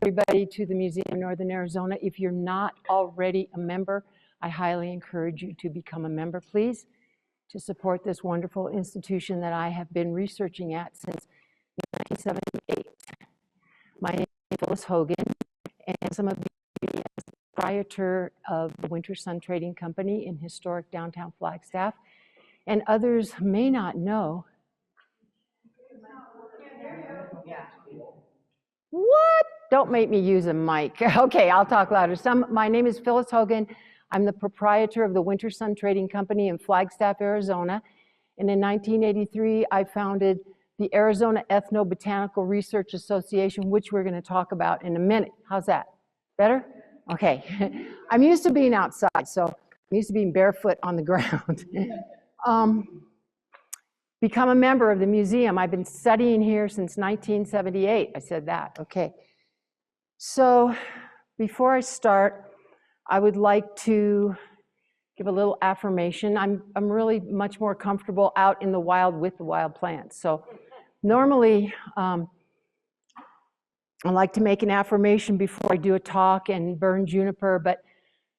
everybody to the Museum of Northern Arizona. If you're not already a member, I highly encourage you to become a member, please, to support this wonderful institution that I have been researching at since 1978. My name is Phyllis Hogan, and some of you are the proprietor of the Winter Sun Trading Company in historic downtown Flagstaff, and others may not know. What? Don't make me use a mic. Okay, I'll talk louder. My name is Phyllis Hogan. I'm the proprietor of the Winter Sun Trading Company in Flagstaff, Arizona. And in 1983, I founded the Arizona Ethnobotanical Research Association, which we're going to talk about in a minute. How's that? Better? Okay. I'm used to being outside, so I'm used to being barefoot on the ground. Become a member of the museum. I've been studying here since 1978. I said that, okay. So before I start, I would like to give a little affirmation. I'm really much more comfortable out in the wild with the wild plants. So normally, I like to make an affirmation before I do a talk and burn juniper, but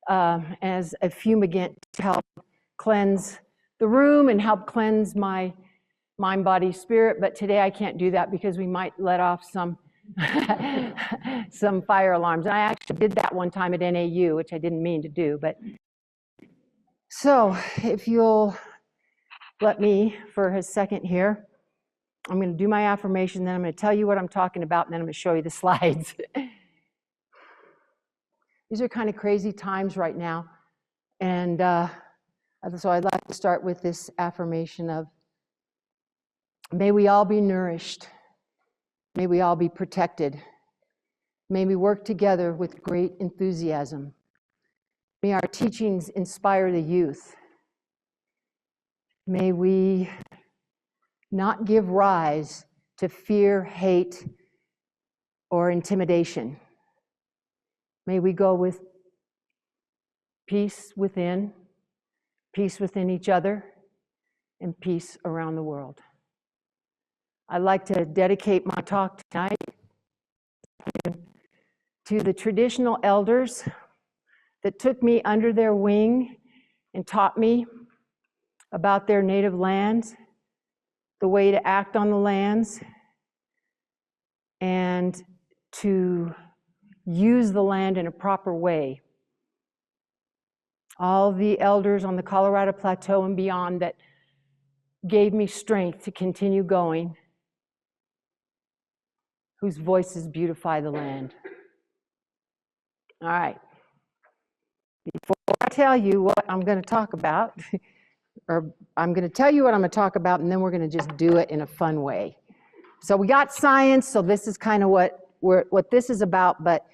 as a fumigant to help cleanse the room and help cleanse my mind, body, spirit, but today I can't do that because we might let off some some fire alarms. And I actually did that one time at NAU, which I didn't mean to do, but so if you'll let me for a second here, I'm going to do my affirmation, then I'm going to tell you what I'm talking about, and then I'm going to show you the slides. These are kind of crazy times right now, and so I'd like to start with this affirmation of, may we all be nourished. May we all be protected. May we work together with great enthusiasm. May our teachings inspire the youth. May we not give rise to fear, hate, or intimidation. May we go with peace within each other, and peace around the world. I'd like to dedicate my talk tonight to the traditional elders that took me under their wing and taught me about their native lands, the way to act on the lands, and to use the land in a proper way. All the elders on the Colorado Plateau and beyond that gave me strength to continue going, whose voices beautify the land. All right. Before I tell you what I'm going to talk about, or I'm going to tell you what I'm going to talk about, and then we're going to just do it in a fun way. So we got science, so this is kind of what this is about, but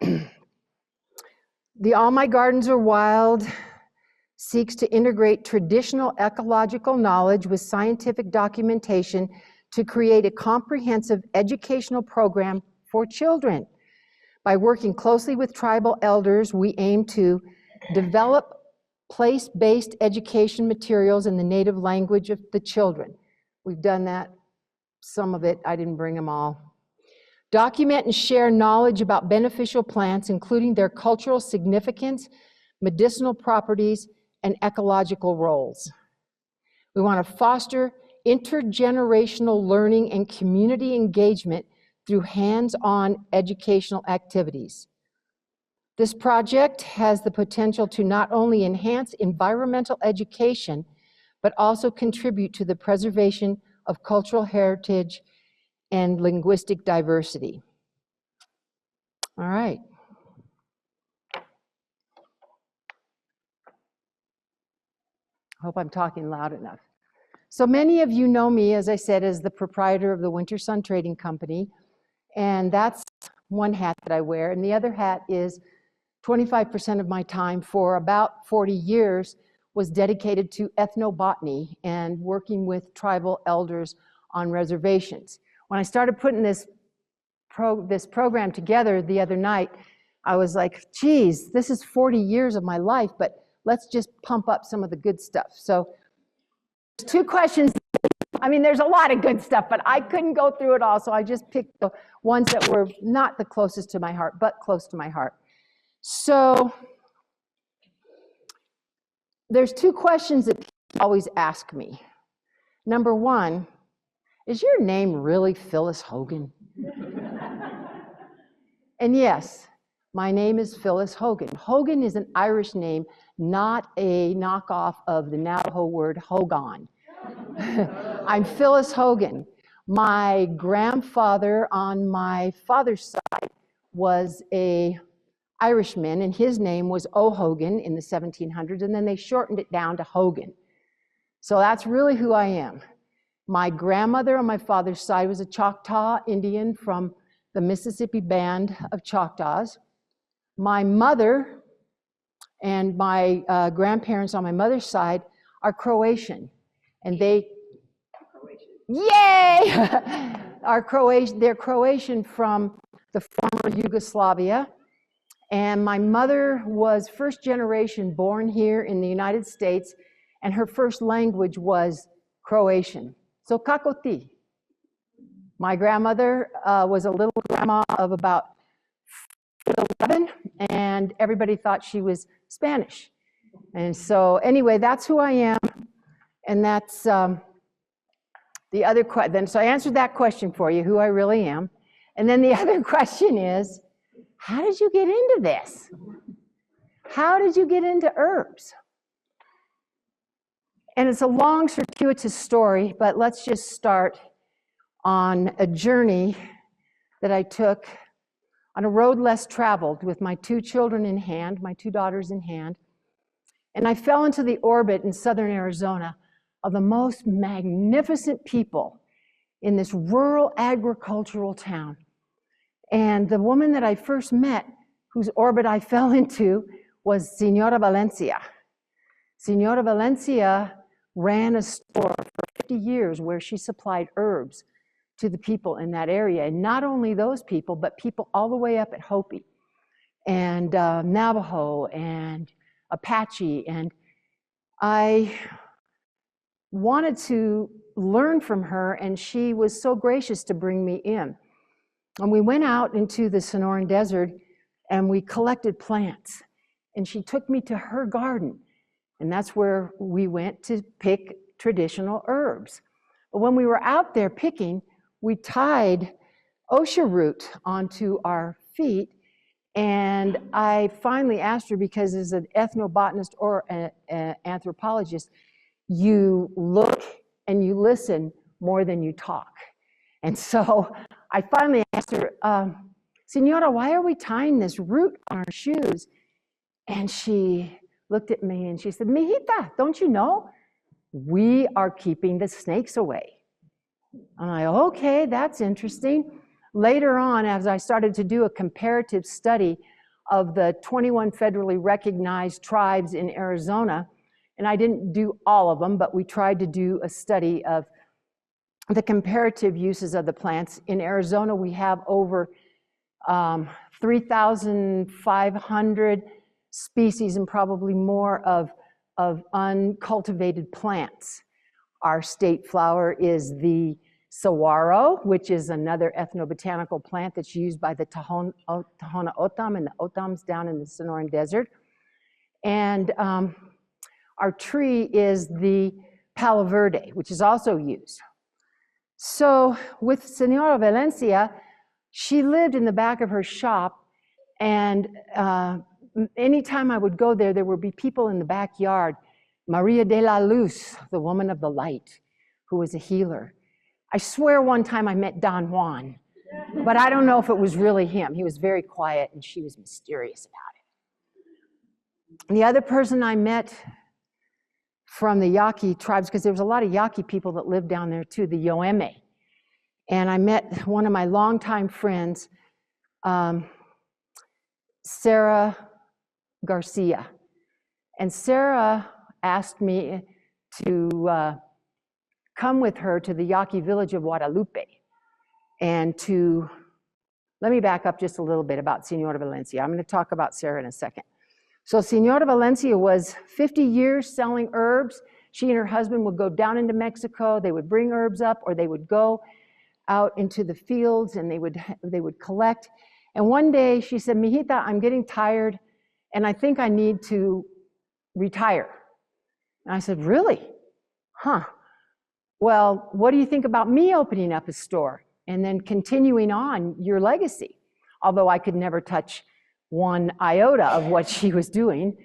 the All My Gardens Are Wild seeks to integrate traditional ecological knowledge with scientific documentation to create a comprehensive educational program for children. By working closely with tribal elders, we aim to develop place-based education materials in the native language of the children. We've done that, some of it, I didn't bring them all. Document and share knowledge about beneficial plants, including their cultural significance, medicinal properties, and ecological roles. We want to foster intergenerational learning and community engagement through hands-on educational activities. This project has the potential to not only enhance environmental education, but also contribute to the preservation of cultural heritage and linguistic diversity. All right. Hope I'm talking loud enough. So many of you know me, as I said, as the proprietor of the Winter Sun Trading Company, and that's one hat that I wear, and the other hat is 25% of my time for about 40 years was dedicated to ethnobotany and working with tribal elders on reservations. When I started putting this program together the other night, I was like, geez, this is 40 years of my life, but let's just pump up some of the good stuff. So two questions I mean, there's a lot of good stuff, but I couldn't go through it all, so I just picked the ones that were not the closest to my heart, but close to my heart. So there's two questions that people always ask me. Number one, is your name really Phyllis Hogan? And yes, my name is Phyllis Hogan. Hogan is an Irish name, not a knockoff of the Navajo word Hogan. I'm Phyllis Hogan. My grandfather on my father's side was an Irishman, and his name was O'Hogan in the 1700s, and then they shortened it down to Hogan. So that's really who I am. My grandmother on my father's side was a Choctaw Indian from the Mississippi Band of Choctaws. My mother and my grandparents on my mother's side are Croatian, and they, yay! They're Croatian from the former Yugoslavia. And my mother was first generation born here in the United States, and her first language was Croatian. So kako ti? My grandmother was a little grandma of about 11, and everybody thought she was Spanish. And so anyway, that's who I am, and that's the other question. So I answered that question for you, who I really am. And then the other question is, how did you get into this? How did you get into herbs? And it's a long, circuitous story, but let's just start on a journey that I took on a road less traveled with my two children in hand, my two daughters in hand. And I fell into the orbit in southern Arizona of the most magnificent people in this rural agricultural town. And the woman that I first met, whose orbit I fell into, was Senora Valencia. Senora Valencia ran a store for 50 years where she supplied herbs to the people in that area. And not only those people, but people all the way up at Hopi and Navajo and Apache. And I wanted to learn from her, and she was so gracious to bring me in. And we went out into the Sonoran Desert and we collected plants. And she took me to her garden. And that's where we went to pick traditional herbs. But when we were out there picking, we tied OSHA root onto our feet. And I finally asked her, because as an ethnobotanist or an anthropologist, you look and you listen more than you talk. And so I finally asked her, Senora, why are we tying this root on our shoes? And she looked at me and she said, Mijita, don't you know? We are keeping the snakes away. I'm like, okay, that's interesting. Later on, as I started to do a comparative study of the 21 federally recognized tribes in Arizona, and I didn't do all of them, but we tried to do a study of the comparative uses of the plants. In Arizona, we have over 3,500 species and probably more of uncultivated plants. Our state flower is the saguaro, which is another ethnobotanical plant that's used by the Tohono O'odham and the O'odhams down in the Sonoran Desert. And our tree is the palo verde, which is also used. So with Senora Valencia, she lived in the back of her shop, and anytime I would go there, there would be people in the backyard. Maria de la Luz, the woman of the light, who was a healer. I swear one time I met Don Juan, but I don't know if it was really him. He was very quiet and she was mysterious about it. And the other person I met from the Yaqui tribes, because there was a lot of Yaqui people that lived down there too, the Yoeme. And I met one of my longtime friends, Sarah Garcia. And Sarah asked me to come with her to the Yaqui village of Guadalupe and to, let me back up just a little bit about Senora Valencia. I'm going to talk about Sarah in a second. So Senora Valencia was 50 years selling herbs. She and her husband would go down into Mexico. They would bring herbs up, or they would go out into the fields and they would collect. And one day she said, "Mijita, I'm getting tired and I think I need to retire." And I said, "Really? Huh. Well, what do you think about me opening up a store and then continuing on your legacy?" Although I could never touch one iota of what she was doing.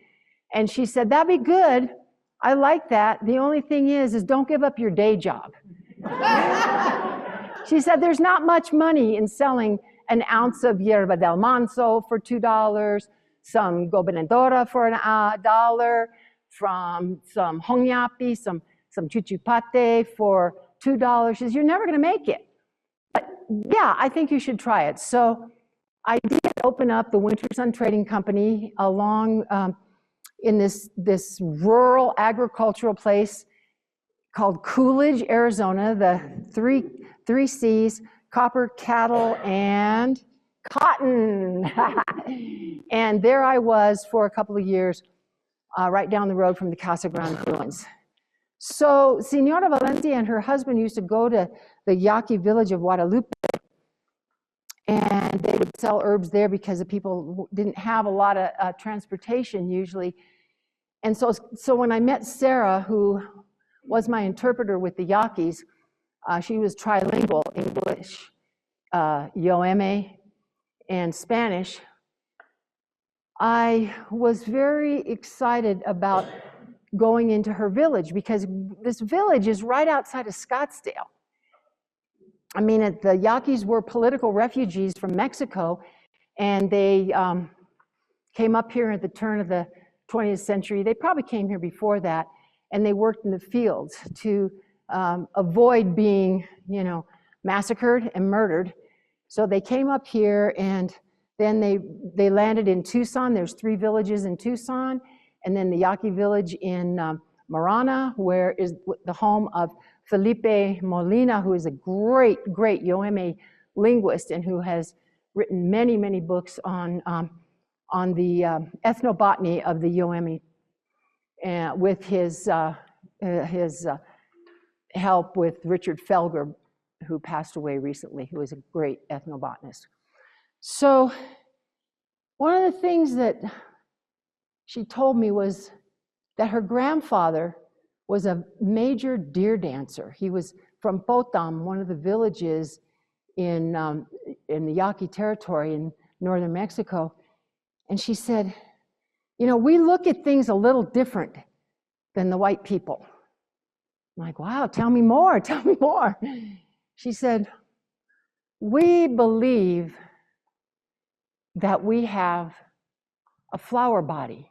And she said, "That'd be good. I like that. The only thing is don't give up your day job." She said, "There's not much money in selling an ounce of yerba del manso for $2, some gobernadora for $1, from some honyapi, some chuchupate for $2. She says, "You're never going to make it. But yeah, I think you should try it." So I did open up the Winter Sun Trading Company along in this rural agricultural place called Coolidge, Arizona, the three C's: copper, cattle, and cotton. And there I was for a couple of years, right down the road from the Casa Grande ruins. So Senora Valencia and her husband used to go to the Yaqui village of Guadalupe, and they would sell herbs there because the people didn't have a lot of transportation usually. And so when I met Sarah, who was my interpreter with the Yaquis, she was trilingual, English, Yoeme, and Spanish. I was very excited about going into her village because this village is right outside of Scottsdale. I mean, the Yaquis were political refugees from Mexico, and they came up here at the turn of the 20th century. They probably came here before that, and they worked in the fields to avoid being, massacred and murdered. So they came up here, and then they landed in Tucson. There's 3 villages in Tucson, and then the Yaqui village in Marana, where is the home of Felipe Molina, who is a great Yoeme linguist and who has written many, many books on the ethnobotany of the Yoeme, with his help with Richard Felger, who passed away recently, who is a great ethnobotanist. So one of the things that she told me was that her grandfather was a major deer dancer. He was from Potam, one of the villages in the Yaqui territory in northern Mexico. And she said, "We look at things a little different than the white people." I'm like, "Wow, tell me more, tell me more." She said, "We believe that we have a flower body,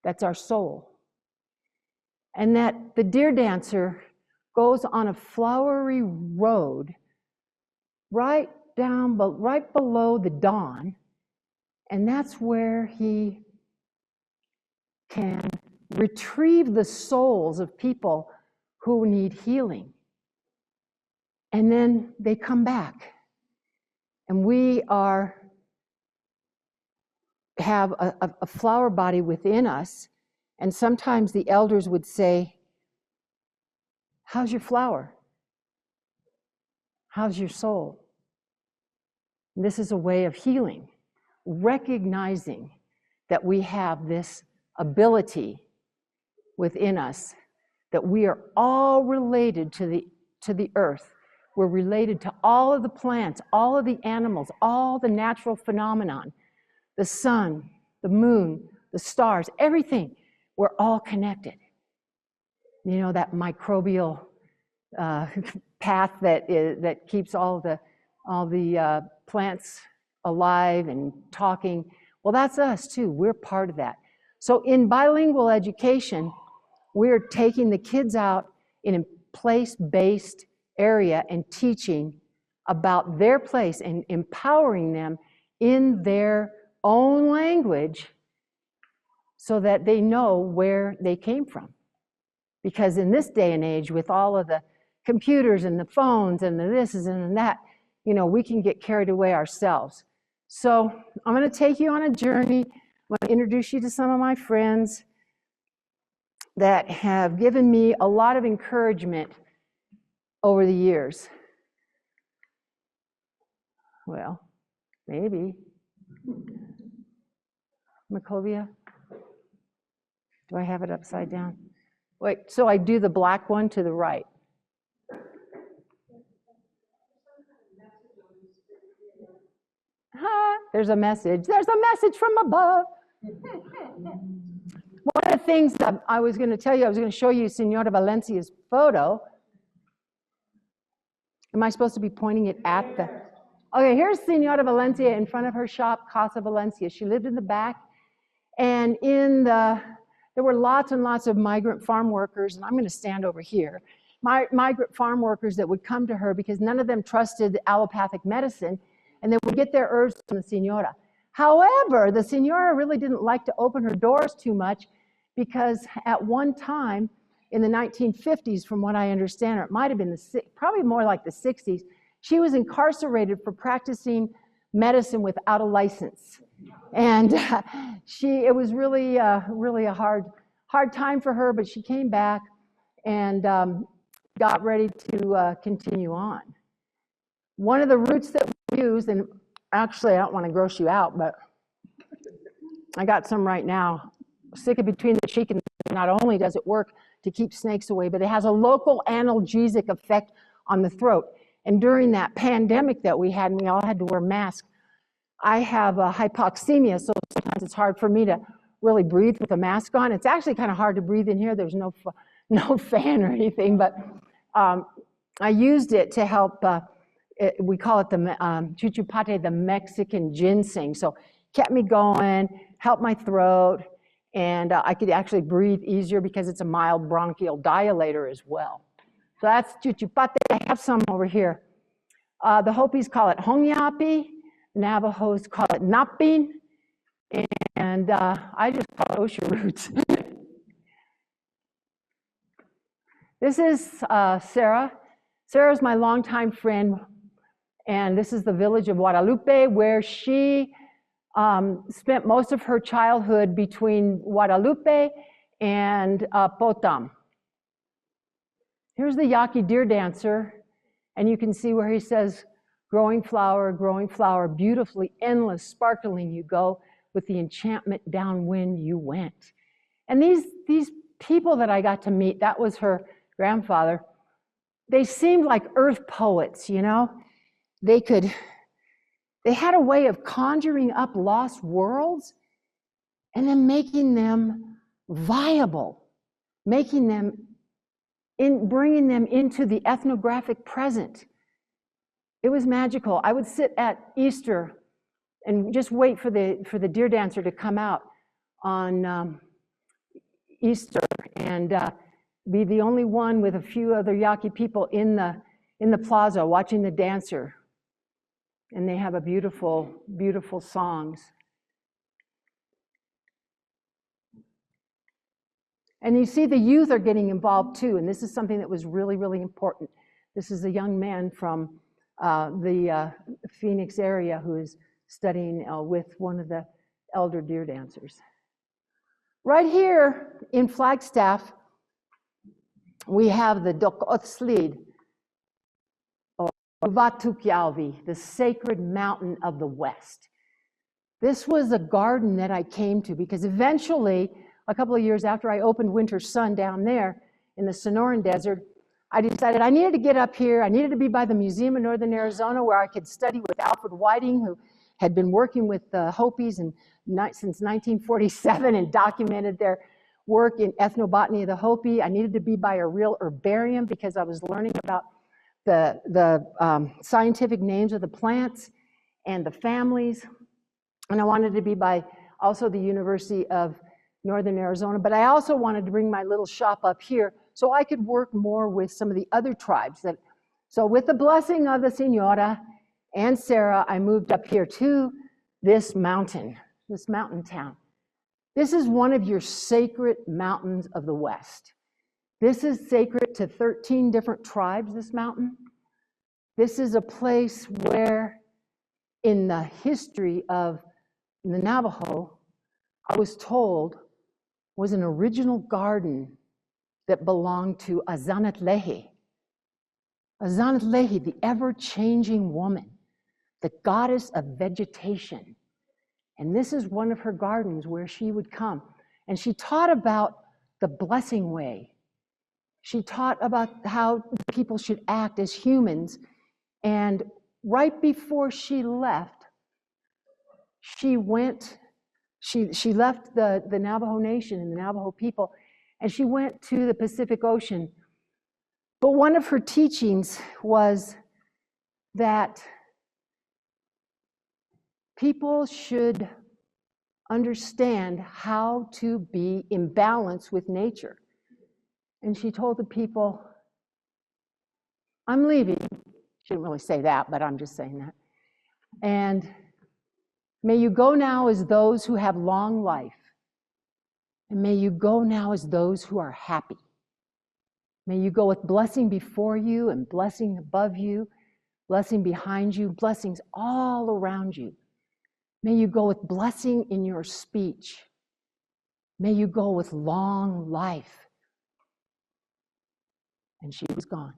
that's our soul, and that the deer dancer goes on a flowery road right below the dawn, and that's where he can retrieve the souls of people who need healing. And then they come back. And we have a flower body within us. And sometimes the elders would say, "How's your flower? How's your soul?" And this is a way of healing, recognizing that we have this ability within us, that we are all related to the earth. We're related to all of the plants, all of the animals, all the natural phenomenon, the sun, the moon, the stars, everything. We're all connected. That microbial path that keeps all the plants alive and talking. Well, that's us too. We're part of that. So in bilingual education, we're taking the kids out in a place-based area and teaching about their place and empowering them in their own language so that they know where they came from. Because in this day and age, with all of the computers and the phones and the this and that, we can get carried away ourselves. So I'm going to take you on a journey. I'm going to introduce you to some of my friends. that have given me a lot of encouragement over the years. Well, maybe. Macovia? Do I have it upside down? Wait, so I do the black one to the right. There's a message. There's a message from above. One of the things that I was going to tell you, I was going to show you Senora Valencia's photo. Am I supposed to be pointing it at the... Okay, here's Senora Valencia in front of her shop, Casa Valencia. She lived in the back, and there were lots and lots of migrant farm workers, and I'm going to stand over here. Migrant farm workers that would come to her because none of them trusted allopathic medicine, and they would get their herbs from the Senora. However, the Senora really didn't like to open her doors too much because at one time in the 1950s, from what I understand, or it might have been probably more like the 60s, she was incarcerated for practicing medicine without a license. And it was really a hard time for her, but she came back and got ready to continue on. One of the roots that we use, and actually I don't want to gross you out, but I got some right now. Stick it between the cheek, and not only does it work to keep snakes away, but it has a local analgesic effect on the throat. And during that pandemic that we had, and we all had to wear masks, I have hypoxemia, so sometimes it's hard for me to really breathe with a mask on. It's actually kind of hard to breathe in here. There's no fan or anything, but I used it to help, we call it the chuchupate, the Mexican ginseng. So kept me going, helped my throat, and I could actually breathe easier because it's a mild bronchial dilator as well. So that's chuchupate. I have some over here. The Hopis call it hongyapi. Navajos call it napin, and I just call it osha roots. This is Sarah. Sarah's my longtime friend, and this is the village of Guadalupe, where she spent most of her childhood between Guadalupe and Potam. Here's the Yaqui deer dancer, and you can see where he says, growing flower, beautifully endless, sparkling you go, with the enchantment downwind you went. And these people that I got to meet, that was her grandfather, they seemed like earth poets, you know? They had a way of conjuring up lost worlds and then making them viable, bringing them into the ethnographic present. It was magical. I would sit at Easter and just wait for the deer dancer to come out on Easter, and be the only one with a few other Yaqui people in the plaza watching the dancer. And they have a beautiful, beautiful songs. And you see the youth are getting involved too, and this is something that was really, really important. This is a young man from the Phoenix area who is studying with one of the elder deer dancers. Right here in Flagstaff, we have the Dokotslid, or Uvatukjalvi, the sacred mountain of the West. This was a garden that I came to because eventually, a couple of years after I opened Winter Sun down there in the Sonoran Desert, I decided I needed to get up here. I needed to be by the Museum of Northern Arizona where I could study with Alfred Whiting, who had been working with the Hopis since 1947 and documented their work in Ethnobotany of the Hopi. I needed to be by a real herbarium because I was learning about the scientific names of the plants and the families. And I wanted to be by also the University of Northern Arizona, but I also wanted to bring my little shop up here so I could work more with some of the other tribes. So with the blessing of the Senora and Sarah, I moved up here to this mountain town. This is one of your sacred mountains of the West. This is sacred to 13 different tribes, this mountain. This is a place where in the history of the Navajo, I was told was an original garden that belonged to Azanat Lehi. Azanat Lehi, the ever-changing woman, the goddess of vegetation. And this is one of her gardens where she would come. And she taught about the blessing way. She taught about how people should act as humans. And right before she left, she left the Navajo Nation and the Navajo people, and she went to the Pacific Ocean. But one of her teachings was that people should understand how to be in balance with nature. And she told the people, I'm leaving. She didn't really say that, but I'm just saying that. And may you go now as those who have long life. And may you go now as those who are happy. May you go with blessing before you and blessing above you, blessing behind you, blessings all around you. May you go with blessing in your speech. May you go with long life. And she was gone.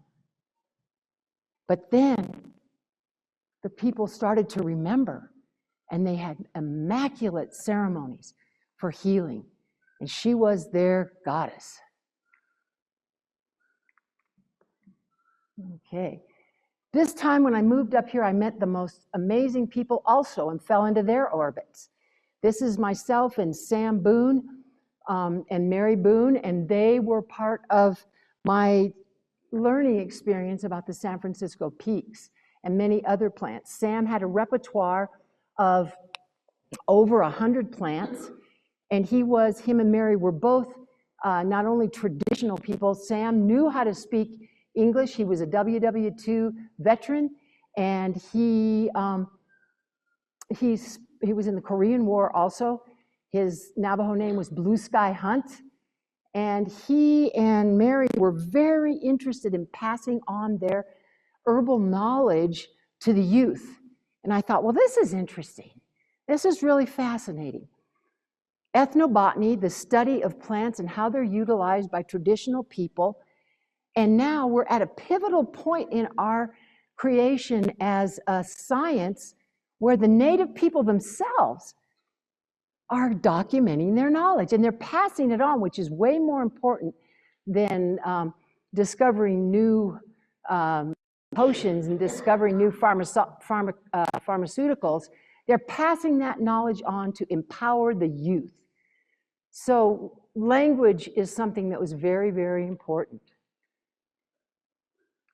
But then the people started to remember, and they had immaculate ceremonies for healing. And she was their goddess. Okay. This time when I moved up here, I met the most amazing people also and fell into their orbits. This is myself and Sam Boone and Mary Boone, and they were part of my learning experience about the San Francisco Peaks and many other plants. Sam had a repertoire of over 100 plants, and him and Mary were both not only traditional people. Sam knew how to speak English. He was a WW2 veteran, and he was in the Korean War also. His Navajo name was Blue Sky Hunt, and he and Mary were very interested in passing on their herbal knowledge to the youth. And I thought, well, this is interesting. This is really fascinating. Ethnobotany, the study of plants and how they're utilized by traditional people. And now we're at a pivotal point in our creation as a science where the native people themselves are documenting their knowledge, and they're passing it on, which is way more important than discovering new potions and discovering new pharmaceuticals. They're passing that knowledge on to empower the youth. So language is something that was very, very important.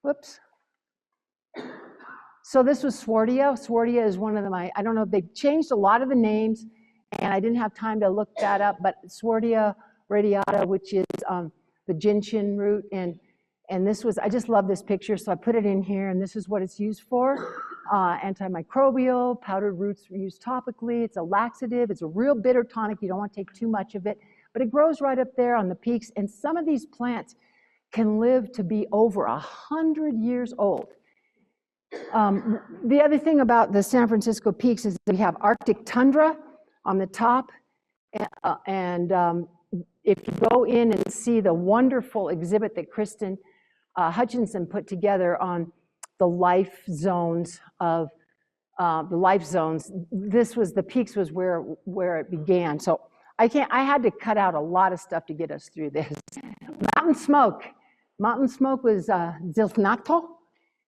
Whoops. So this was Swartia. Swartia is one of them. I don't know, they've changed a lot of the names, and I didn't have time to look that up, but Swartia radiata, which is the gentian root, and this was, I just love this picture, so I put it in here, and this is what it's used for. Antimicrobial, powdered roots are used topically. It's a laxative. It's a real bitter tonic. You don't want to take too much of it, but it grows right up there on the peaks, and some of these plants can live to be over 100 years old. The other thing about the San Francisco Peaks is that we have Arctic tundra on the top, and if you go in and see the wonderful exhibit that Kristen Hutchinson put together on the life zones of the Peaks was where it began. So I had to cut out a lot of stuff to get us through this. Mountain smoke was Zilfnacto,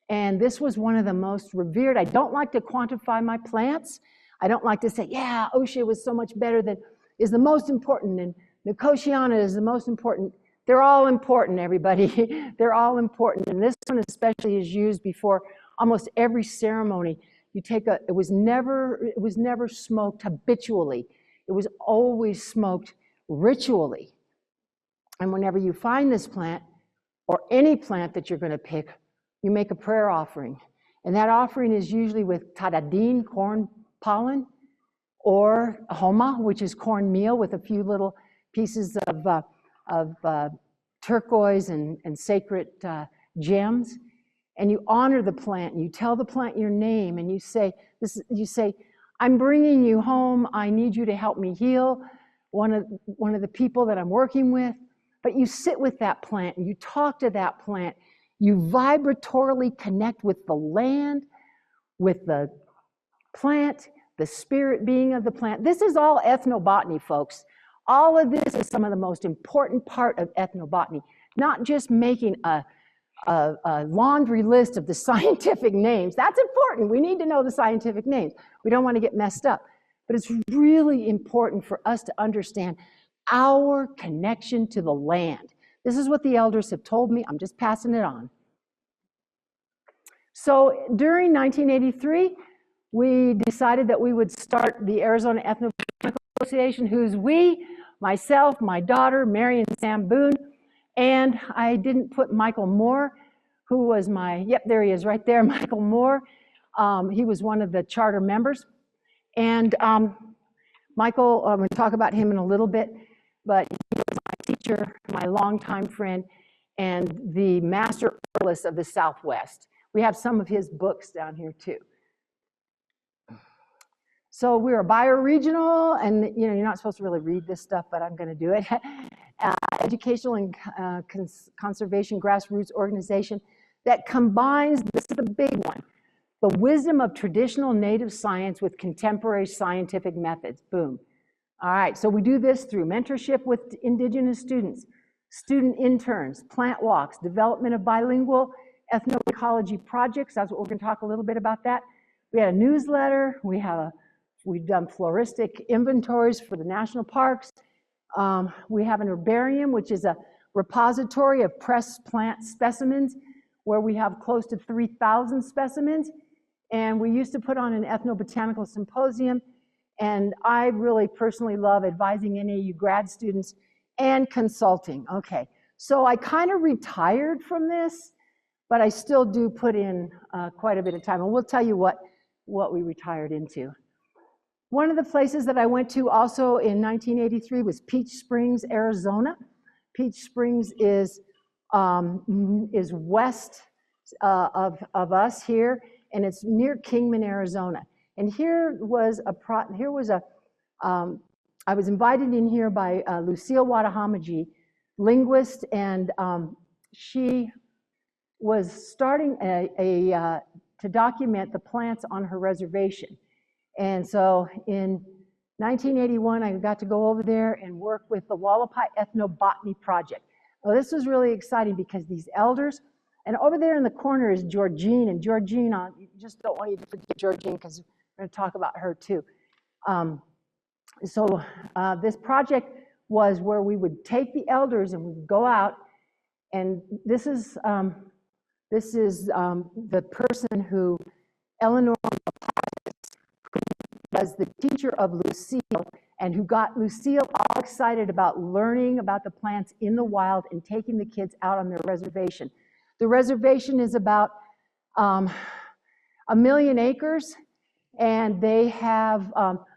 and this was one of the most revered. I don't like to quantify my plants. I don't like to say, yeah, Osha was so much better than is the most important, and Nicotiana is the most important. They're all important, everybody. They're all important, and this one especially is used before almost every ceremony. It was never smoked habitually. It was always smoked ritually. And whenever you find this plant, or any plant that you're going to pick, you make a prayer offering. And that offering is usually with tadadin, corn pollen, or homa, which is cornmeal with a few little pieces of turquoise and sacred gems. And you honor the plant, and you tell the plant your name, and you say, I'm bringing you home. I need you to help me heal one of the people that I'm working with. but you sit with that plant, you talk to that plant, you vibratorily connect with the land, with the plant, the spirit being of the plant. This is all ethnobotany, folks. All of this is some of the most important part of ethnobotany, not just making a laundry list of the scientific names. That's important. We need to know the scientific names. We don't want to get messed up. But it's really important for us to understand our connection to the land. This is what the elders have told me. I'm just passing it on. So during 1983, we decided that we would start the Arizona Ethnobotanical Association, who's we, myself, my daughter, Mary and Sam Boone, and I didn't put Michael Moore, who was my, yep, there he is right there, Michael Moore. He was one of the charter members. And Michael, I'm going to talk about him in a little bit, but he was my teacher, my longtime friend, and the master herbalist of the Southwest. We have some of his books down here too. So we're a bioregional, and you know, you're not supposed to really read this stuff, but I'm going to do it. Educational and conservation grassroots organization that combines, this is the big one, the wisdom of traditional native science with contemporary scientific methods. Boom. All right, so we do this through mentorship with indigenous students, student interns, plant walks, development of bilingual ethnoecology projects. That's what we're going to talk a little bit about that. We had a newsletter. We've done floristic inventories for the national parks. We have an herbarium, which is a repository of pressed plant specimens, where we have close to 3,000 specimens. And we used to put on an ethnobotanical symposium. And I really personally love advising NAU grad students and consulting. Okay, so I kind of retired from this, but I still do put in quite a bit of time. And we'll tell you what we retired into. One of the places that I went to also in 1983 was Peach Springs, Arizona. Peach Springs is west of us here, and it's near Kingman, Arizona. And I was invited in here by Lucille Wadahamaji, linguist, and she was starting to document the plants on her reservation. And so in 1981, I got to go over there and work with the Wallapai Ethnobotany Project. Well, this was really exciting because these elders, and over there in the corner is Georgine, and Georgine, you just don't want you to forget Georgine because we're going to talk about her too. This project was where we would take the elders and we'd go out, and this is the person who, Eleanor, was the teacher of Lucille, and who got Lucille all excited about learning about the plants in the wild and taking the kids out on their reservation. The reservation is about 1 million acres, and they have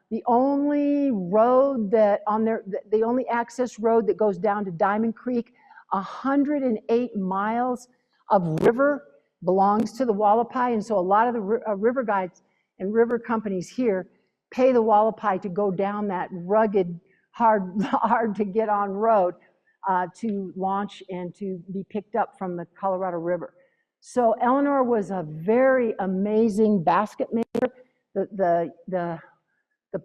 the only road the only access road that goes down to Diamond Creek, 108 miles of river belongs to the Wallapai, and so a lot of the river guides and river companies here pay the Wallapai to go down that rugged, hard to get on road to launch and to be picked up from the Colorado River. So Eleanor was a very amazing basket maker. The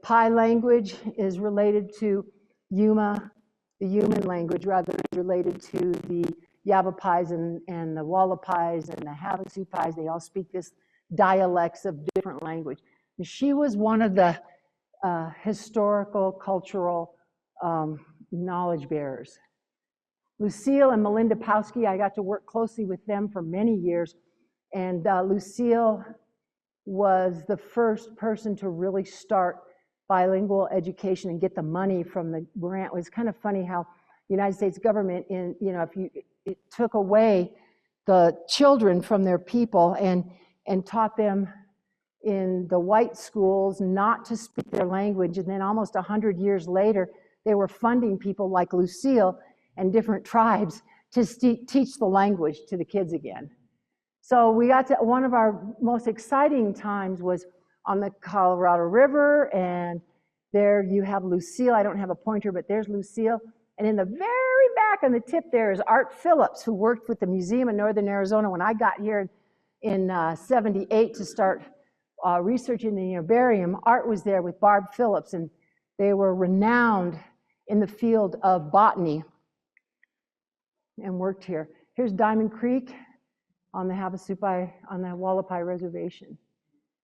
Pi language is related to Yuma, the Yuman language, rather related to the Yavapais and the Wallapais and the Havasupais. They all speak this dialects of different language. And she was one of the historical, cultural knowledge bearers. Lucille and Melinda Powski, I got to work closely with them for many years. And Lucille was the first person to really start bilingual education and get the money from the grant. It was kind of funny how the United States government, it took away the children from their people and taught them in the white schools not to speak their language. And then almost 100 years later, they were funding people like Lucille and different tribes to teach the language to the kids again. So we got to, one of our most exciting times was on the Colorado River, and there you have Lucille. I don't have a pointer, but there's Lucille. And in the very back on the tip there is Art Phillips, who worked with the Museum of Northern Arizona when I got here in 78 to start researching the herbarium. Art was there with Barb Phillips, and they were renowned in the field of botany and worked here. Here's Diamond Creek on the Havasupai, on the Wallapai Reservation.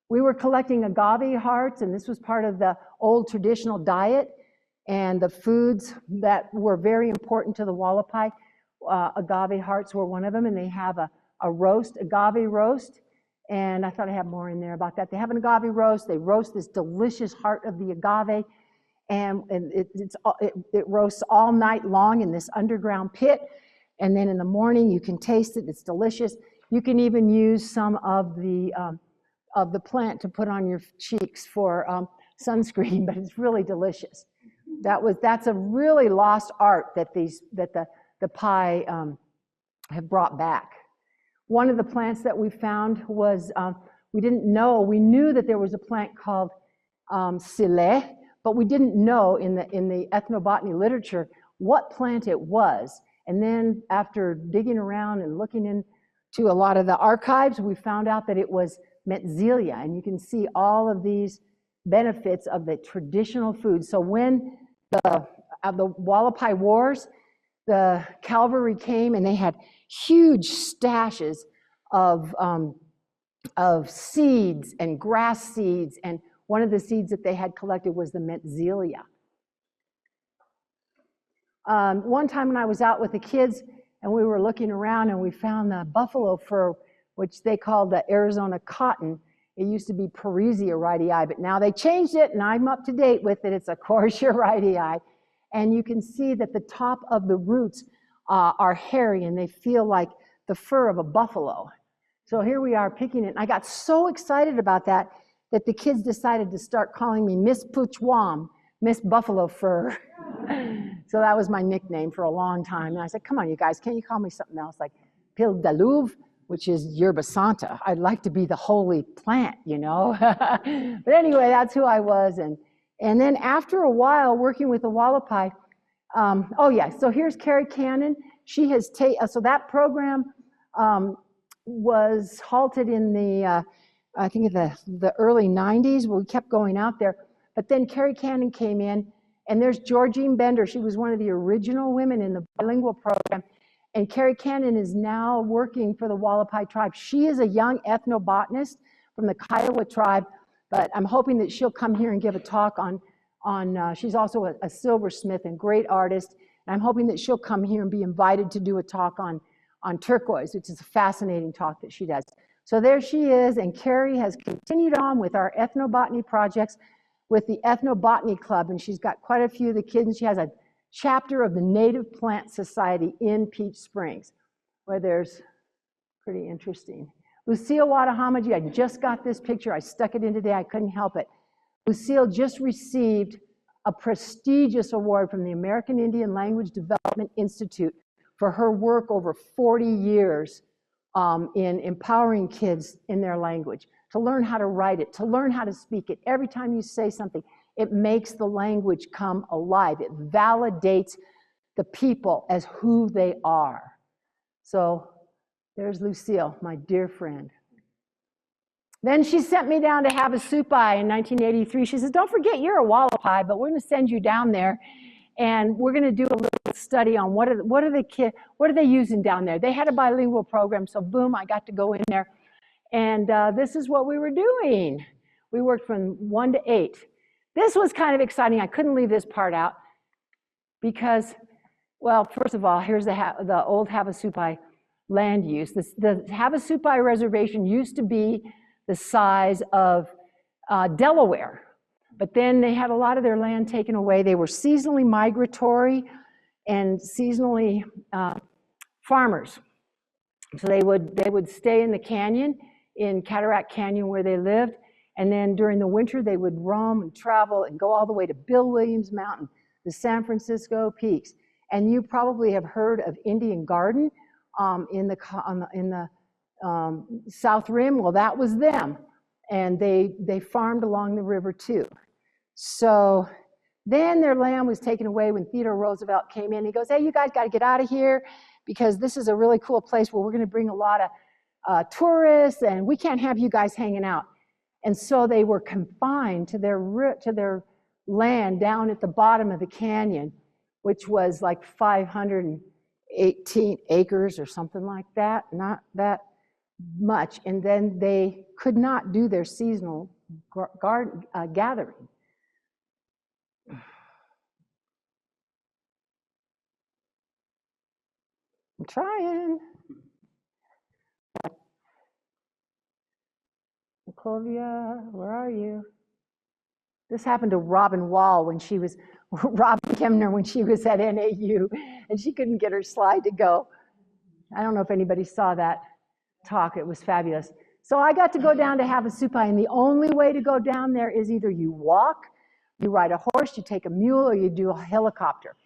We were collecting agave hearts, and this was part of the old traditional diet and the foods that were very important to the Wallapai. Agave hearts were one of them, and they have a roast, agave roast, and I thought I had more in there about that. They have an agave roast. They roast this delicious heart of the agave, and it roasts all night long in this underground pit, and then in the morning you can taste it. It's delicious. You can even use some of the plant to put on your cheeks for sunscreen, but it's really delicious. That's a really lost art that the Pai have brought back. One of the plants that we found was, we knew that there was a plant called Sile, but we didn't know in the ethnobotany literature what plant it was. And then after digging around and looking into a lot of the archives, we found out that it was Metzelia, and you can see all of these benefits of the traditional food. So when the Wallapai Wars, the cavalry came and they had huge stashes of seeds and grass seeds, and one of the seeds that they had collected was the Metzelia. One time when I was out with the kids and we were looking around and we found the buffalo fur, which they called the Arizona cotton. It used to be Parisia wrightii, but now they changed it, and I'm up to date with it. It's a Corsia wrightii. And you can see that the top of the roots are hairy, and they feel like the fur of a buffalo. So here we are picking it. And I got so excited about that the kids decided to start calling me Miss Poochwam, Miss Buffalo Fur. So that was my nickname for a long time. And I said, come on, you guys, can't you call me something else like Pil Dalouv, which is Yerba Santa. I'd like to be the holy plant, you know. But anyway, that's who I was. And then after a while working with the Wallapai, so here's Carrie Cannon. She has so that program was halted in the, I think the early 90s. We kept going out there. But then Carrie Cannon came in, and there's Georgine Bender. She was one of the original women in the bilingual program. And Carrie Cannon is now working for the Wallapai tribe. She is a young ethnobotanist from the Kiowa tribe, but I'm hoping that she'll come here and give a talk on she's also a silversmith and great artist. And I'm hoping that she'll come here and be invited to do a talk on turquoise, which is a fascinating talk that she does. So there she is, and Carrie has continued on with our ethnobotany projects with the Ethnobotany Club, and she's got quite a few of the kids, and she has a chapter of the Native Plant Society in Peach Springs, where there's pretty interesting. Lucille Wadahamaji, I just got this picture. I stuck it in today. I couldn't help it. Lucille just received a prestigious award from the American Indian Language Development Institute for her work over 40 years in empowering kids in their language, to learn how to write it, to learn how to speak it. Every time you say something, it makes the language come alive. It validates the people as who they are. So there's Lucille, my dear friend. Then she sent me down to Havasupai in 1983. She says, don't forget you're a Wallapai, but we're going to send you down there, and we're going to do a little study on what are they using down there. They had a bilingual program, so boom, I got to go in there. And this is what we were doing. We worked from 1 to 8. This was kind of exciting. I couldn't leave this part out because, well, first of all, here's the old Havasupai land use. The Havasupai Reservation used to be the size of Delaware, but then they had a lot of their land taken away. They were seasonally migratory and seasonally farmers. So they would stay in the canyon, in Cataract Canyon where they lived, and then during the winter they would roam and travel and go all the way to Bill Williams Mountain, the San Francisco Peaks. And you probably have heard of Indian Garden in the South Rim. Well, that was them, and they farmed along the river too. So Then their land was taken away when Theodore Roosevelt came in. He goes, hey, you guys got to get out of here because this is a really cool place where we're going to bring a lot of tourists, and we can't have you guys hanging out. And so they were confined to their land down at the bottom of the canyon, which was like 518 acres or something like that, not that much. And then they could not do their seasonal garden gathering. I'm trying. Clovia, where are you? This happened to Robin Wall when she was, Robin Kemner when she was at NAU, and she couldn't get her slide to go. I don't know if anybody saw that talk. It was fabulous. So I got to go down to Havasupai, and the only way to go down there is either you walk, you ride a horse, you take a mule, or you do a helicopter.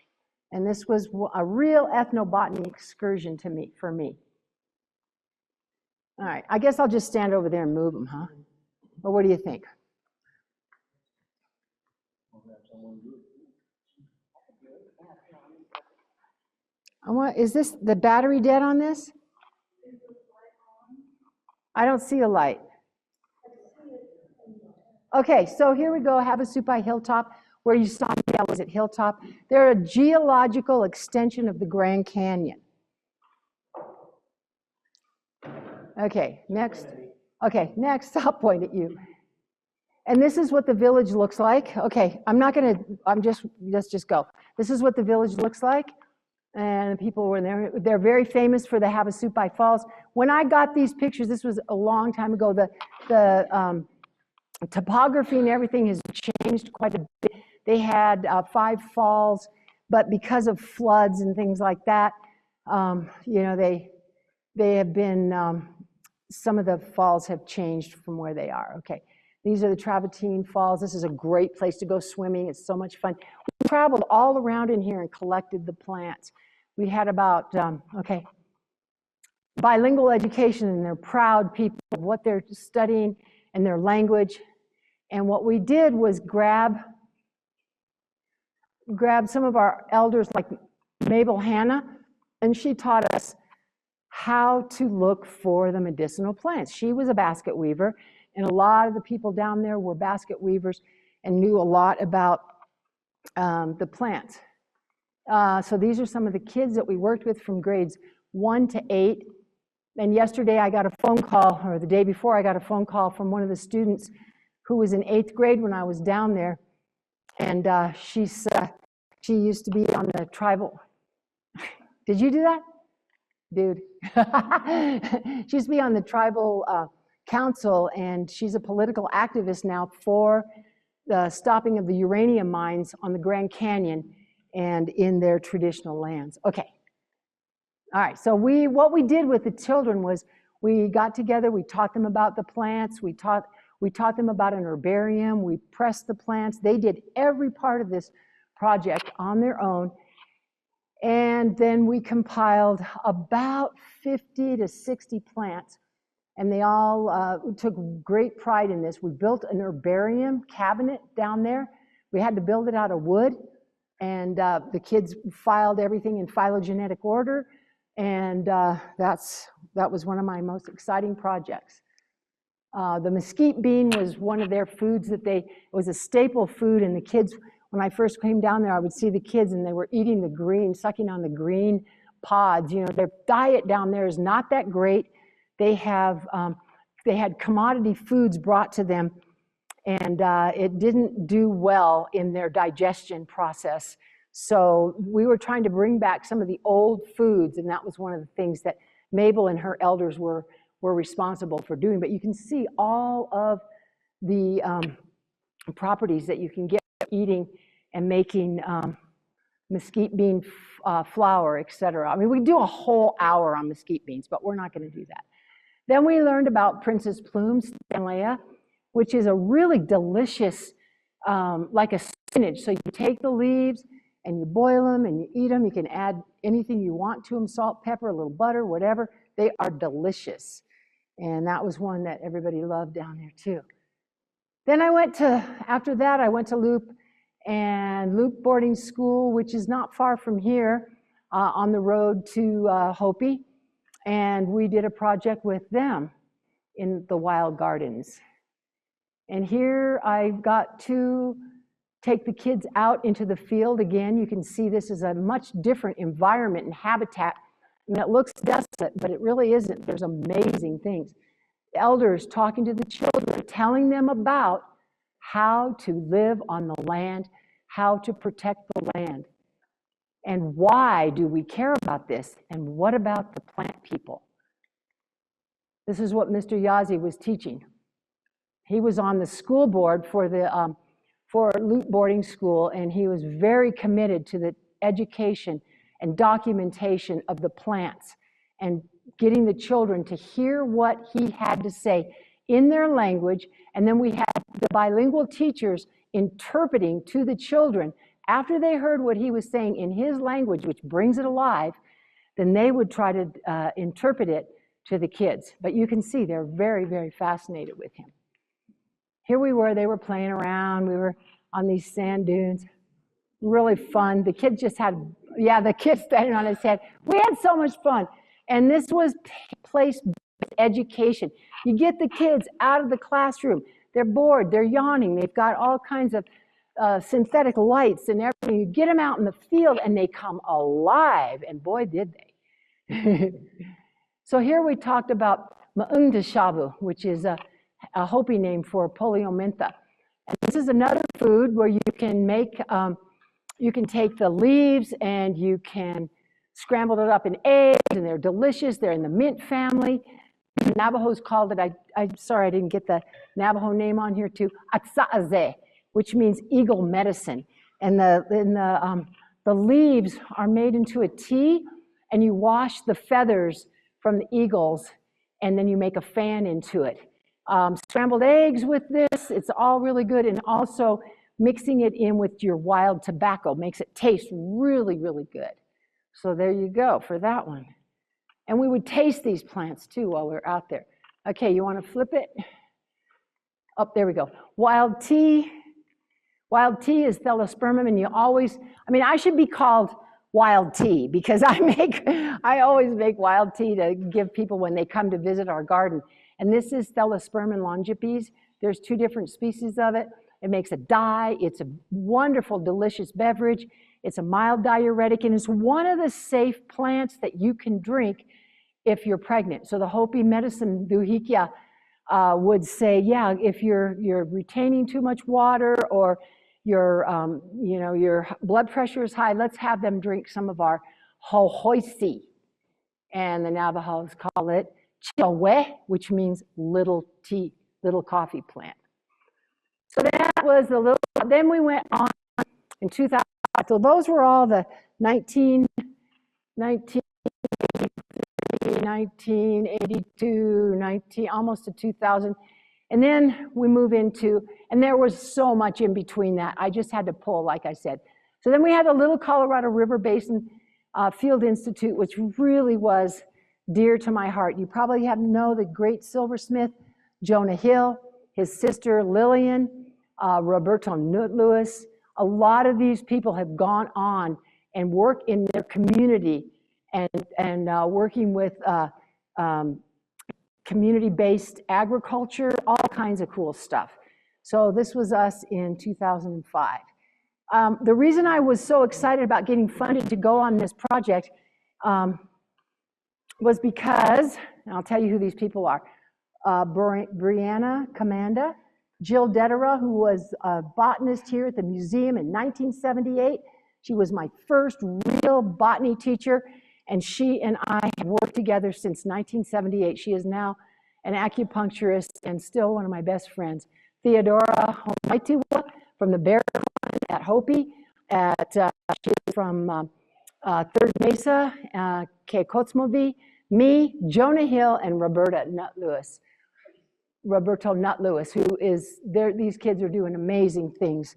And this was a real ethnobotany excursion for me. All right, I guess I'll just stand over there and move them, huh? Well, what do you think? Is this the battery dead on this? I don't see a light. Okay, so here we go, Havasupai Hilltop, where you saw me, that was at Hilltop. They're a geological extension of the Grand Canyon. Okay, next. Okay, next, I'll point at you. And this is what the village looks like. Okay, let's just go. This is what the village looks like. And the people were there. They're very famous for the Havasupai Falls. When I got these pictures, this was a long time ago, the topography and everything has changed quite a bit. They had 5 falls, but because of floods and things like that, you know, they have been, some of the falls have changed from where they are. Okay, these are the Travertine Falls. This is a great place to go swimming. It's so much fun. We traveled all around in here and collected the plants. We had about, bilingual education, and they're proud people of what they're studying and their language. And what we did was grab some of our elders like Mabel Hanna, and she taught us how to look for the medicinal plants. She was a basket weaver, and a lot of the people down there were basket weavers and knew a lot about the plants. So these are some of the kids that we worked with from grades 1 to 8. And yesterday I got a phone call, or the day before I got a phone call from one of the students who was in 8th grade when I was down there. And she used to be on the tribal. Did you do that? Dude. She used to be on the tribal council, and she's a political activist now for the stopping of the uranium mines on the Grand Canyon and in their traditional lands. Okay. All right, so what we did with the children was we got together, we taught them about the plants, we taught them about an herbarium, we pressed the plants. They did every part of this project on their own. And then we compiled about 50 to 60 plants, and they all took great pride in this. We built an herbarium cabinet down there. We had to build it out of wood, and the kids filed everything in phylogenetic order, and that was one of my most exciting projects. The mesquite bean was one of their foods it was a staple food, and the kids, when I first came down there, I would see the kids and they were eating the green, sucking on the green pods. You know, their diet down there is not that great. They had commodity foods brought to them, and it didn't do well in their digestion process. So we were trying to bring back some of the old foods, and that was one of the things that Mabel and her elders were responsible for doing. But you can see all of the properties that you can get eating and making mesquite bean flour, etc. I mean, we do a whole hour on mesquite beans, but we're not going to do that. Then we learned about Princess Plume, Stanleya, which is a really delicious, like a spinach. So you take the leaves and you boil them and you eat them. You can add anything you want to them, salt, pepper, a little butter, whatever. They are delicious. And that was one that everybody loved down there too. Then after that, I went to Loop, and Loop Boarding School, which is not far from here, on the road to Hopi. And we did a project with them in the wild gardens. And here I got to take the kids out into the field again. You can see this is a much different environment and habitat. And it looks desolate, but it really isn't. There's amazing things. Elders talking to the children, telling them about how to live on the land, how to protect the land. And why do we care about this? And what about the plant people? This is what Mr. Yazzie was teaching. He was on the school board for the for Loop Boarding School, and he was very committed to the education and documentation of the plants and getting the children to hear what he had to say in their language. And then we had the bilingual teachers interpreting to the children. After they heard what he was saying in his language, which brings it alive, then they would try to interpret it to the kids. But you can see they're very, very fascinated with him. Here we were, they were playing around. We were on these sand dunes. Really fun. The kid just had, the kid standing on his head. We had so much fun. And this was place-based education. You get the kids out of the classroom. They're bored, they're yawning. They've got all kinds of synthetic lights and everything. You get them out in the field and they come alive. And boy, did they. So here we talked about Maungtashavu, which is a Hopi name for poliomyntha. And this is another food where you can make, you can take the leaves and you can scramble it up in eggs, and they're delicious. They're in the mint family. The Navajos called it, I'm sorry I didn't get the Navajo name on here too, Atsa'aze, which means eagle medicine. And the leaves are made into a tea, and you wash the feathers from the eagles, and then you make a fan into it. Scrambled eggs with this, it's all really good, and also mixing it in with your wild tobacco makes it taste really, really good. So there you go for that one. And we would taste these plants too while we're out there. Okay, you want to flip it? Oh, there we go. Wild tea. Wild tea is thelospermum, and you always, I should be called wild tea because I always make wild tea to give people when they come to visit our garden. And this is Thelospermum longipes. There's 2 different species of it. It makes a dye. It's a wonderful, delicious beverage. It's a mild diuretic, and it's one of the safe plants that you can drink if you're pregnant. So the Hopi medicine Duhikia would say, yeah, if you're retaining too much water or your blood pressure is high, let's have them drink some of our hohoisi. And the Navajos call it chiawe, which means little tea, little coffee plant. So that was the little, then we went on in 2000. So those were all the 1982, almost to 2000. And then we move into, and there was so much in between that. I just had to pull, like I said. So then we had the Little Colorado River Basin Field Institute, which really was dear to my heart. You probably know the great silversmith, Jonah Hill, his sister Lillian, Roberto Lewis. A lot of these people have gone on and work in their community and working with community-based agriculture, all kinds of cool stuff. So this was us in 2005. The reason I was so excited about getting funded to go on this project was because, and I'll tell you who these people are, Brianna Commanda, Jill Dedera, who was a botanist here at the museum in 1978. She was my first real botany teacher, and she and I have worked together since 1978. She is now an acupuncturist and still one of my best friends. Theodora Homaitiwa from the Bear Clan at Hopi, she's from Third Mesa, Kekotsmovi, me, Jonah Hill, and Roberto Nutt Lewis, who is there. These kids are doing amazing things.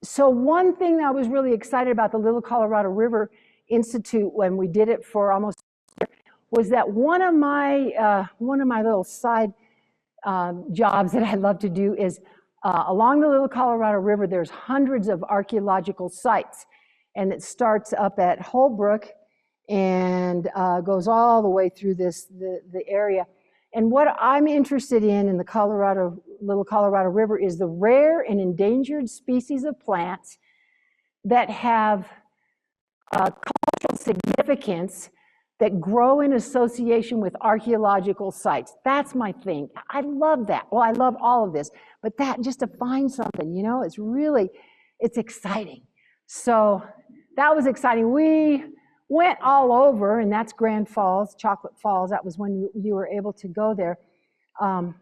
So one thing that I was really excited about the Little Colorado River Institute when we did it for almost a year was that one of my little side jobs that I love to do is Along the Little Colorado River, there's hundreds of archaeological sites, and it starts up at Holbrook and goes all the way through the area. And what I'm interested in the Little Colorado River is the rare and endangered species of plants that have cultural significance that grow in association with archaeological sites. That's my thing. I love that. Well, I love all of this, but that just to find something, you know, it's exciting. So that was exciting. We went all over, and that's Grand Falls, Chocolate Falls. That was when you were able to go there. And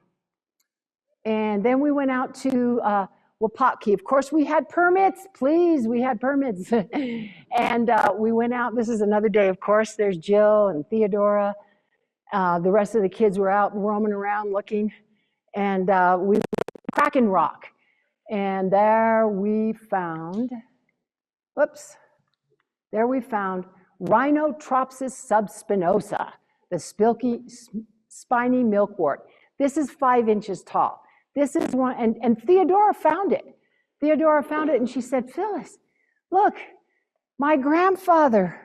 then we went out to Wapatki. Of course, we had permits. Please, we had permits. And we went out. This is another day, of course. There's Jill and Theodora. The rest of the kids were out roaming around looking. And we went to Kraken Rock. And there we found, Rhinotropsis subspinosa, the spiny milkwort. This is 5 inches tall. This is one, and Theodora found it. Theodora found it, and she said, Phyllis, look, my grandfather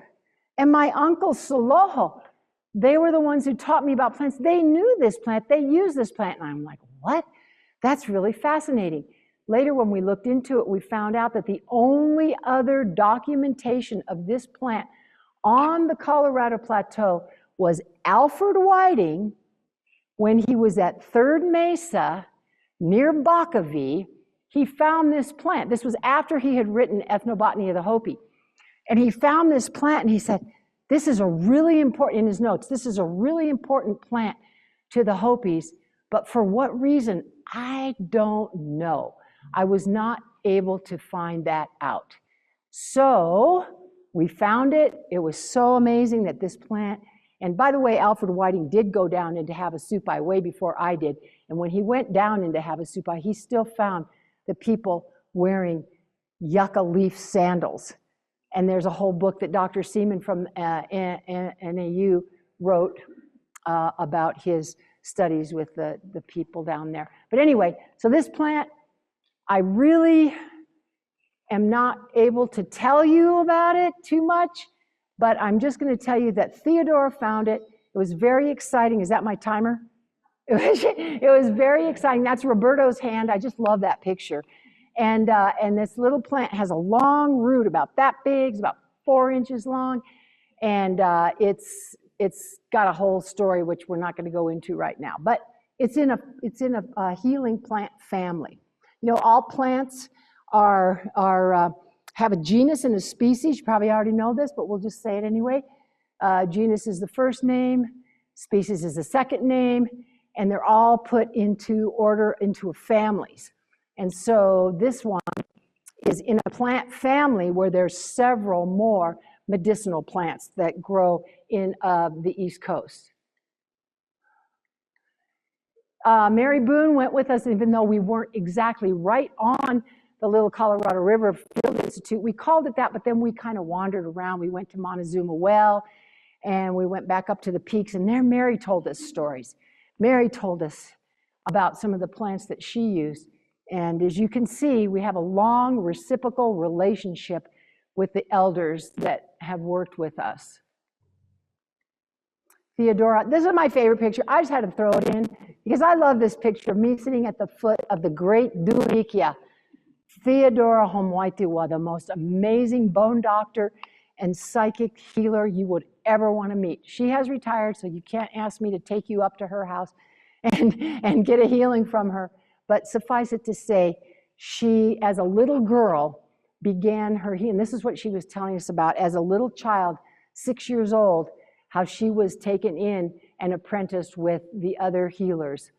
and my uncle Saloho, they were the ones who taught me about plants. They knew this plant. They used this plant. And I'm like, what? That's really fascinating. Later, when we looked into it, we found out that the only other documentation of this plant on the Colorado Plateau was Alfred Whiting when he was at Third Mesa near Bakavee. He found this plant. This was after he had written Ethnobotany of the Hopi. And he found this plant and he said, this is a really important, in his notes, this is a really important plant to the Hopis, but for what reason, I don't know. I was not able to find that out. So we found it. It was so amazing that this plant, and by the way, Alfred Whiting did go down into Havasupai way before I did. And when he went down into Havasupai, he still found the people wearing yucca leaf sandals. And there's a whole book that Dr. Seaman from NAU wrote about his studies with the people down there. But anyway, so this plant, I really am not able to tell you about it too much, but I'm just going to tell you that Theodora found it. It was very exciting. Is that my timer? It was very exciting. That's Roberto's hand. I just love that picture. And this little plant has a long root, about that big, it's about 4 inches long, and it's got a whole story which we're not going to go into right now. But it's in a healing plant family. You know, all plants have a genus and a species. You probably already know this, but we'll just say it anyway. Genus is the first name, species is the second name, and they're all put into order into families. And so this one is in a plant family where there's several more medicinal plants that grow in the East Coast. Mary Boone went with us, even though we weren't exactly right on the Little Colorado River Field Institute. We called it that, but then we kind of wandered around. We went to Montezuma Well, and we went back up to the peaks, and there Mary told us stories. Mary told us about some of the plants that she used. And as you can see, we have a long reciprocal relationship with the elders that have worked with us. Theodora, this is my favorite picture. I just had to throw it in because I love this picture of me sitting at the foot of the great Durikia. Theodora Homwaitiwa, the most amazing bone doctor and psychic healer you would ever want to meet. She has retired, so you can't ask me to take you up to her house and get a healing from her. But suffice it to say, she, as a little girl, began her healing. This is what she was telling us about as a little child, 6 years old, how she was taken in and apprenticed with the other healers.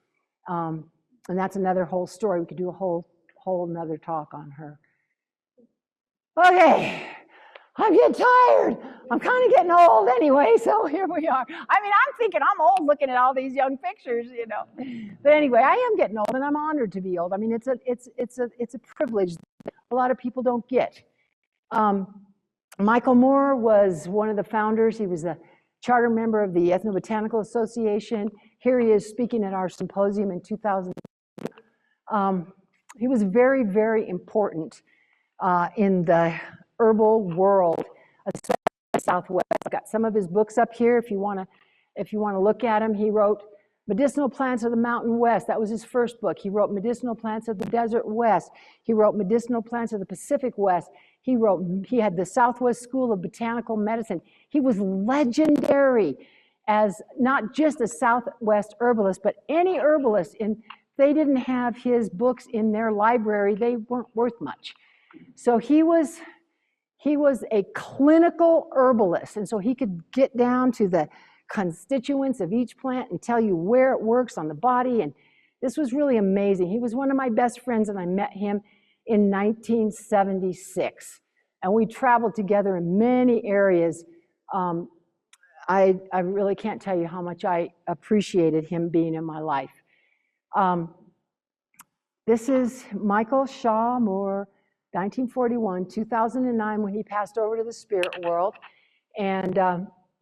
And that's another whole story. We could do a whole another talk on her. Okay, I'm getting tired. I'm kind of getting old anyway, so here we are. I mean, I'm thinking I'm old looking at all these young pictures, you know. But anyway, I am getting old, and I'm honored to be old. I mean, it's a privilege that a lot of people don't get. Michael Moore was one of the founders. He was a charter member of the Ethnobotanical Association. Here he is speaking at our symposium in 2000. he was very, very important in the herbal world, especially the Southwest. I've got some of his books up here if you want to look at them. He wrote Medicinal Plants of the Mountain West. That was his first book. He wrote Medicinal Plants of the Desert West. He wrote Medicinal Plants of the Pacific West. He had the Southwest School of Botanical Medicine. He was legendary as not just a Southwest herbalist, but any herbalist. And they didn't have his books in their library. They weren't worth much. So he was a clinical herbalist. And so he could get down to the constituents of each plant and tell you where it works on the body. And this was really amazing. He was one of my best friends, and I met him in 1976. And we traveled together in many areas. I really can't tell you how much I appreciated him being in my life. This is Michael Shaw Moore, 1941, 2009, when he passed over to the spirit world. And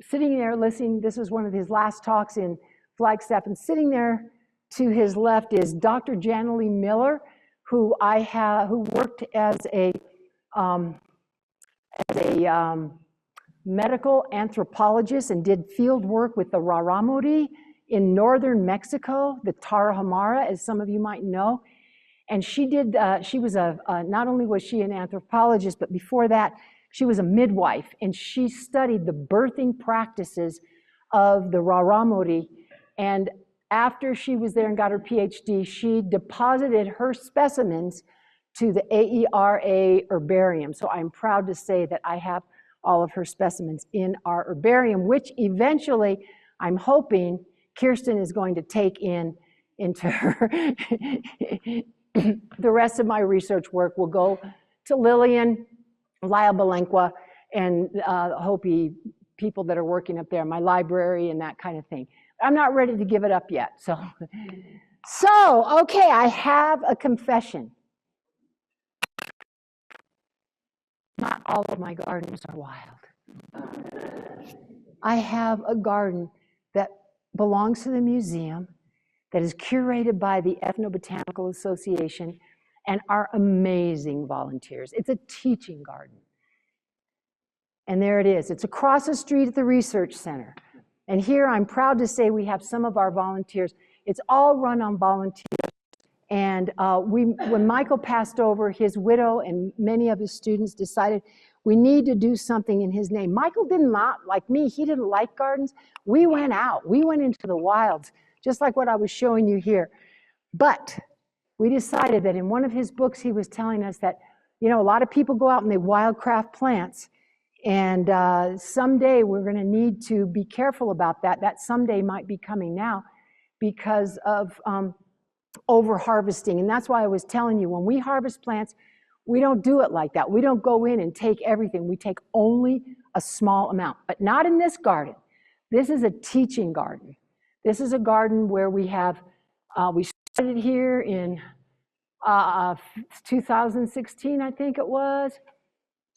sitting there listening, this was one of his last talks in Flagstaff, and sitting there to his left is Dr. Janalee Miller, who worked as a medical anthropologist and did field work with the Rarámuri in northern Mexico, the Tarahumara, as some of you might know. And she was not only was she an anthropologist, but before that, she was a midwife, and she studied the birthing practices of the Rarámuri. And after she was there and got her PhD, she deposited her specimens to the AERA herbarium. So I'm proud to say that I have all of her specimens in our herbarium, which eventually I'm hoping Kirsten is going to take into her. The rest of my research work will go to Lillian, Lyle Belenqua, and Hopi people that are working up there, my library and that kind of thing. I'm not ready to give it up yet. So okay, I have a confession. Not all of my gardens are wild. I have a garden that belongs to the museum, that is curated by the Ethnobotanical Association and our amazing volunteers. It's a teaching garden. And there it is. It's across the street at the Research Center. And here I'm proud to say we have some of our volunteers. It's all run on volunteers. And when Michael passed over, his widow and many of his students decided we need to do something in his name. Michael did not, like me, he didn't like gardens. We went out. We went into the wilds, just like what I was showing you here. But we decided that in one of his books, he was telling us that, you know, a lot of people go out and they wildcraft plants. And someday we're going to need to be careful about that. That someday might be coming now because of over harvesting. And that's why I was telling you, when we harvest plants, we don't do it like that. We don't go in and take everything. We take only a small amount, but not in this garden. This is a teaching garden. This is a garden where we have, we started here in 2016, I think it was,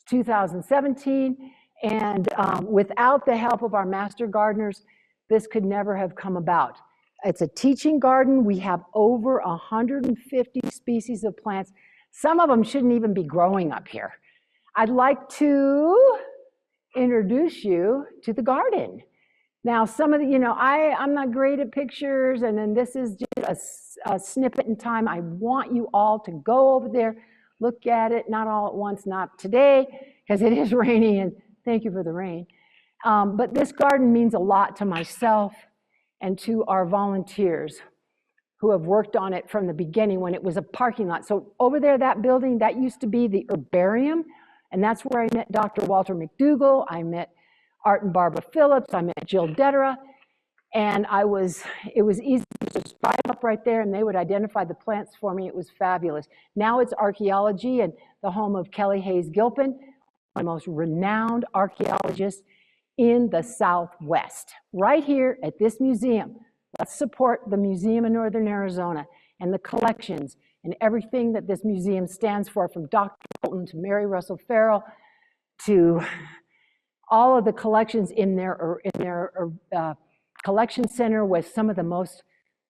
2017. And without the help of our master gardeners, this could never have come about. It's a teaching garden. We have over 150 species of plants. Some of them shouldn't even be growing up here. I'd like to introduce you to the garden. Now, some of the, you know, I'm not great at pictures, and then this is just a snippet in time. I want you all to go over there, look at it, not all at once, not today, because it is raining, and thank you for the rain. But this garden means a lot to myself and to our volunteers who have worked on it from the beginning when it was a parking lot. So over there, that building, that used to be the herbarium, and that's where I met Dr. Walter McDougall. I met Art and Barbara Phillips. I met Jill Detera, and it was easy to just drive up right there and they would identify the plants for me. It was fabulous. Now it's archaeology and the home of Kelly Hayes Gilpin, one of the most renowned archaeologists in the Southwest, right here at this museum. Let's support the Museum of Northern Arizona and the collections and everything that this museum stands for, from Dr. Bolton to Mary Russell Farrell to all of the collections in their collection center with some of the most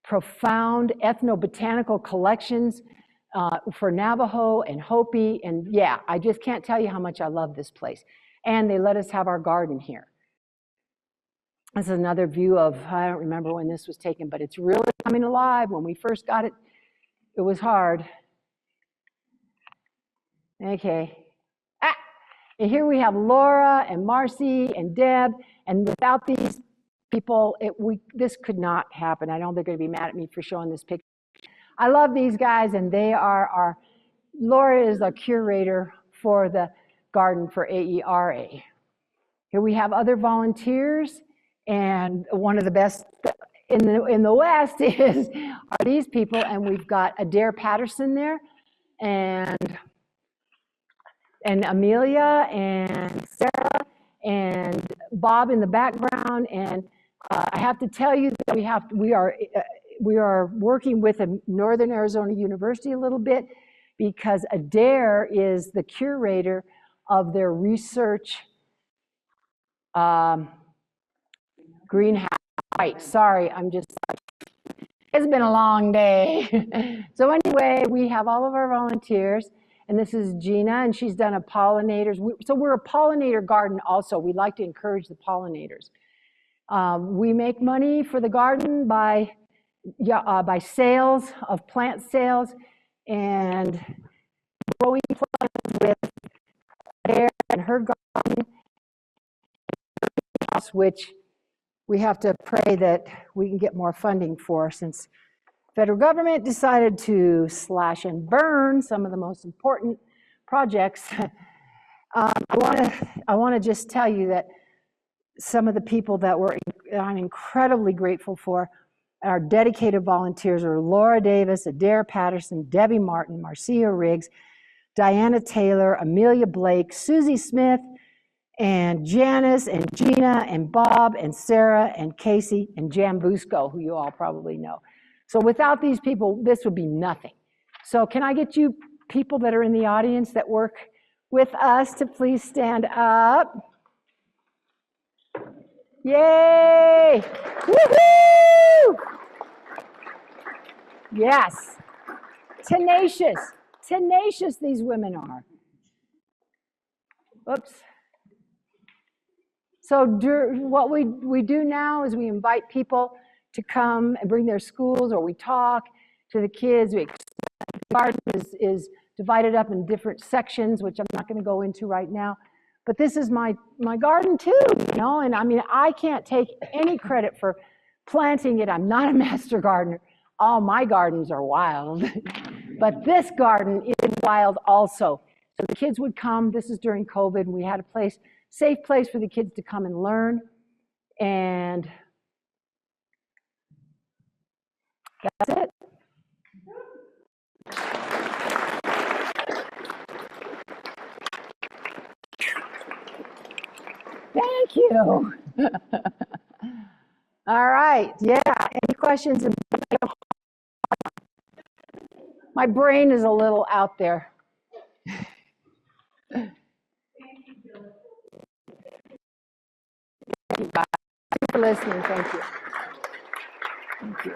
profound ethnobotanical collections for Navajo and Hopi, and yeah, I just can't tell you how much I love this place. And they let us have our garden here. This is another view of, I don't remember when this was taken, but it's really coming alive. When we first got it, it was hard. Okay. And here we have Laura and Marcy and Deb, and without these people, this could not happen. I know they're going to be mad at me for showing this picture. I love these guys, and they are Laura is a curator for the garden for AERA. Here we have other volunteers, and one of the best in the West are these people, and we've got Adair Patterson there, and Amelia and Sarah and Bob in the background. And I have to tell you that we are working with Northern Arizona University a little bit, because Adair is the curator of their research greenhouse. Right, sorry, it's been a long day. So anyway, we have all of our volunteers, and this is Gina, and she's done a pollinators. So we're a pollinator garden also. We like to encourage the pollinators. We make money for the garden by sales of plant sales and growing plants with Claire and her garden, which we have to pray that we can get more funding for, since federal government decided to slash and burn some of the most important projects. I want to just tell you that some of the people that I'm incredibly grateful for, our dedicated volunteers, are Laura Davis, Adair Patterson, Debbie Martin, Marcia Riggs, Diana Taylor, Amelia Blake, Susie Smith, and Janice, and Gina, and Bob, and Sarah, and Casey, and Jan Busco, who you all probably know. So without these people, this would be nothing. So can I get you people that are in the audience that work with us to please stand up? Yay! Woohoo! Yes. Tenacious these women are. Oops. So what we do now is we invite people to come and bring their schools, or we talk to the kids. The garden is divided up in different sections, which I'm not going to go into right now. But this is my garden too, you know, and I mean, I can't take any credit for planting it. I'm not a master gardener. All my gardens are wild. But this garden is wild also. So the kids would come. This is during COVID, and we had a safe place for the kids to come and learn. And that's it. Thank you. All right. Yeah. Any questions? My brain is a little out there. Thank you for listening. Thank you. Thank you.